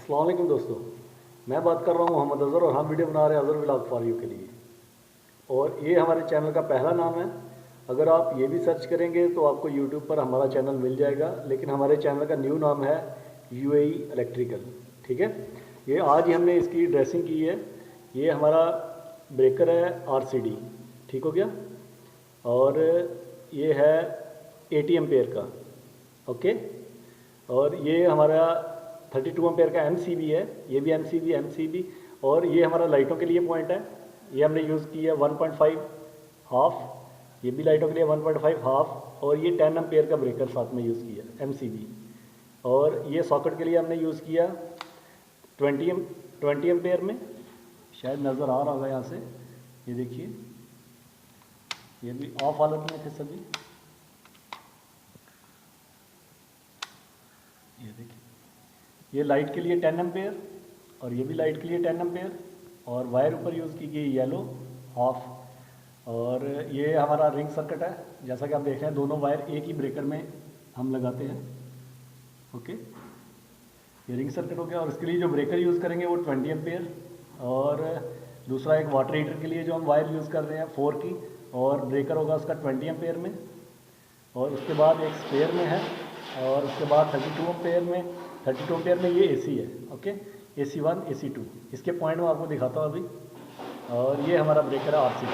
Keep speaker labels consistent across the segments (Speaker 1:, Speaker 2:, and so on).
Speaker 1: अस्सलाम वालेकुम दोस्तों, मैं बात कर रहा हूँ मोहम्मद अज़हर और हम वीडियो बना रहे हैं अज़हर व्लॉग फॉर यू के लिए। और ये हमारे चैनल का पहला नाम है। अगर आप ये भी सर्च करेंगे तो आपको यूट्यूब पर हमारा चैनल मिल जाएगा, लेकिन हमारे चैनल का न्यू नाम है यूएई इलेक्ट्रिकल। ठीक है, ये आज ही हमने इसकी ड्रेसिंग की है। ये हमारा ब्रेकर है आरसीडी, ठीक हो गया। और ये है 80 एम्पेयर का, ओके। और ये हमारा 32 एम्पेयर का एमसीबी है, ये भी एमसीबी। और ये हमारा लाइटों के लिए पॉइंट है, ये हमने यूज़ किया 1.5 हाफ, ये भी लाइटों के लिए 1.5 हाफ। और ये 10 एम्पेयर का ब्रेकर साथ में यूज़ किया एमसीबी। और ये सॉकेट के लिए हमने यूज़ किया 20 एम्पेयर में, शायद नज़र आ रहा होगा यहाँ से। ये देखिए, ये भी ऑफ हालत में थे सभी। ये देखिए, ये लाइट के लिए 10 एम्पेयर और ये भी लाइट के लिए 10 एम्पेयर। और वायर ऊपर यूज़ की गई येलो हाफ। और ये हमारा रिंग सर्किट है, जैसा कि आप देख रहे हैं दोनों वायर एक ही ब्रेकर में हम लगाते हैं, ओके। ये रिंग सर्किट हो गया। और इसके लिए जो ब्रेकर यूज़ करेंगे वो 20 एम्पेयर। और दूसरा एक वाटर हीटर के लिए जो हम वायर यूज़ कर रहे हैं 4 की, और ब्रेकर होगा उसका 20 एम्पेयर में। और उसके बाद एक स्पेयर में है। और उसके बाद 32 एम्पेयर में ये एसी है, ओके। AC 1 AC 2 इसके पॉइंट में आपको दिखाता हूँ अभी। और ये हमारा ब्रेकर है आरसीडी,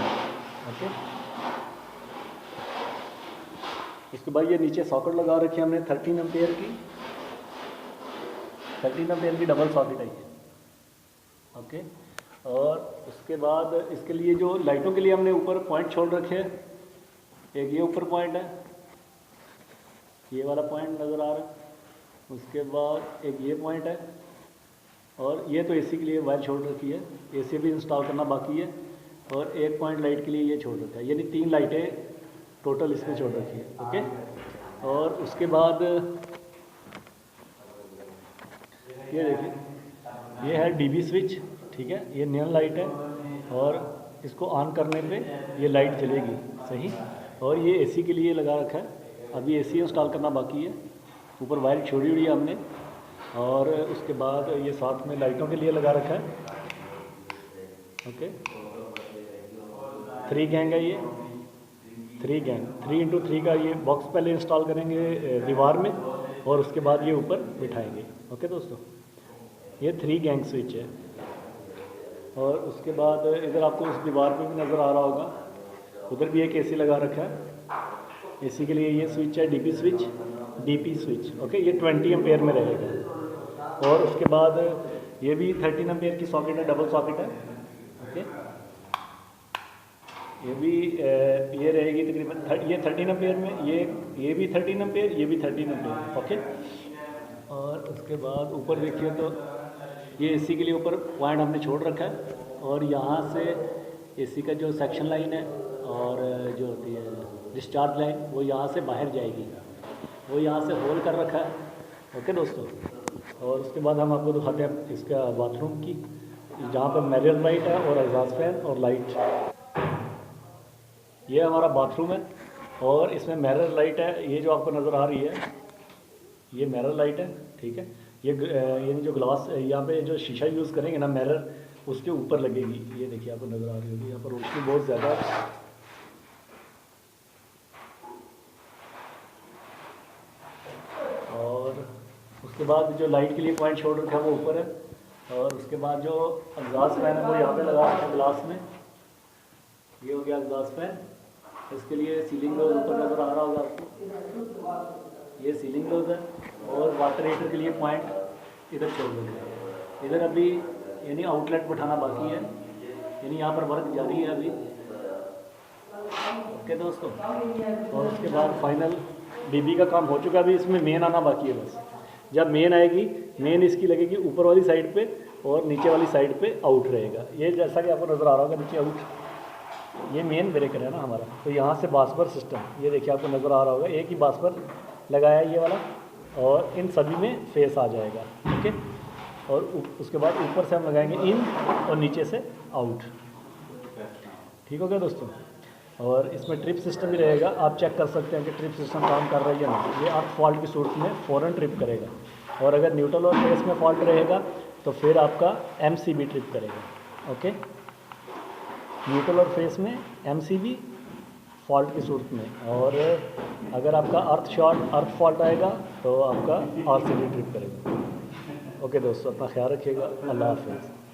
Speaker 1: ओके। उसके बाद ये नीचे सॉकेट लगा रखी है हमने 13 एम्पेयर की डबल सॉकेट है ये, ओके। और उसके बाद इसके लिए जो लाइटों के लिए हमने ऊपर पॉइंट छोड़ रखे हैं, एक ये ऊपर पॉइंट है, ये वाला पॉइंट नज़र आ रहा है। उसके बाद एक ये पॉइंट है। और ये तो एसी के लिए वायर छोड़ रखी है, एसी भी इंस्टॉल करना बाकी है। और एक पॉइंट लाइट के लिए ये छोड़ रखा है, यानी 3 लाइटें टोटल इसमें छोड़ रखी है, ओके। और उसके बाद ये देखिए, ये है डीबी स्विच, ठीक है। ये नियन लाइट है और इसको ऑन करने पे ये लाइट जलेगी, सही। और ये एसी के लिए लगा रखा है, अभी एसी इंस्टॉल करना बाकी है। ऊपर वायर छोड़ी हुई है हमने। और उसके बाद ये साथ में लाइटों के लिए लगा रखा है, ओके। 3 गैंग है ये, 3x3 का ये बॉक्स पहले इंस्टॉल करेंगे दीवार में, और उसके बाद ये ऊपर बिठाएंगे, ओके दोस्तों। ये 3 गैंग स्विच है। और उसके बाद इधर आपको उस दीवार पे भी नज़र आ रहा होगा, उधर भी एक एसी लगा रखा है। एसी के लिए ये स्विच है डीपी स्विच, ओके। ये 20 एम्पेयर में रहेगा। और उसके बाद ये भी 13 एम्पेयर की सॉकेट है, डबल सॉकेट है, ओके। ये भी ये रहेगी तकरीबन ये 13 एम्पेयर में, ये भी 13 एम्पेयर, ये भी 13 एम्पेयर, ओके। और उसके बाद ऊपर देखिए तो ये एसी के लिए ऊपर पॉइंट हमने छोड़ रखा है। और यहाँ से एसी का जो सेक्शन लाइन है और जो होती है डिस्चार्ज लाइन, वो यहाँ से बाहर जाएगी, वो यहाँ से होल कर रखा है, ओके दोस्तों। और उसके बाद हम आपको दिखाते हैं इसका बाथरूम की, जहाँ पर मिरर लाइट है और एग्जॉस्ट फैन और लाइट। ये हमारा बाथरूम है और इसमें मिरर लाइट है, ये जो आपको नज़र आ रही है ये मिरर लाइट है, ठीक है। ये जो ग्लास यहाँ पे जो शीशा यूज़ करेंगे ना मिरर, उसके ऊपर लगेगी। ये देखिए आपको नज़र आ रही होगी, यहाँ पर रोशनी बहुत ज़्यादा है। और उसके बाद जो लाइट के लिए पॉइंट छोड़ रखा है वो ऊपर है। और उसके बाद जो एग्जॉस्ट फैन है वो यहाँ पे लगा रखा है ग्लास में, ये हो गया एग्जॉस्ट फैन। इसके लिए सीलिंग डोज ऊपर नज़र आ रहा होगा आपको, ये सीलिंग डोज है। और वाटर हीटर के लिए पॉइंट इधर छोड़ रखा है। इधर अभी यानी आउटलेट बैठाना बाकी है, यानी यहाँ पर वर्क जारी है अभी, ओके दोस्तों। और उसके बाद फाइनल डीबी का काम हो चुका है, अभी इसमें मेन आना बाकी है बस। जब मेन आएगी, मेन इसकी लगेगी ऊपर वाली साइड पे और नीचे वाली साइड पे आउट रहेगा। ये जैसा कि आपको नज़र आ रहा होगा नीचे आउट, ये मेन ब्रेकर है ना हमारा। तो यहाँ से बास्पर सिस्टम, ये देखिए आपको नज़र आ रहा होगा, एक ही बास्पर लगाया है ये वाला, और इन सभी में फेस आ जाएगा, ओके। और उसके बाद ऊपर से हम लगाएंगे इन और नीचे से आउट, ठीक हो गया दोस्तों। और इसमें ट्रिप सिस्टम भी रहेगा, आप चेक कर सकते हैं कि ट्रिप सिस्टम काम कर रहा है या नहीं। ये अर्थ फॉल्ट की सूरत में फ़ौरन ट्रिप करेगा, और अगर न्यूट्रल और फेस में फॉल्ट रहेगा तो फिर आपका MCB ट्रिप करेगा। ओके, न्यूट्रल और फेस में MCB फॉल्ट की सूरत में, और अगर आपका अर्थ फॉल्ट आएगा तो आपका RCB ट्रिप करेगा। ओके दोस्तों, अपना ख्याल रखिएगा। अल्लाह हाफिज़।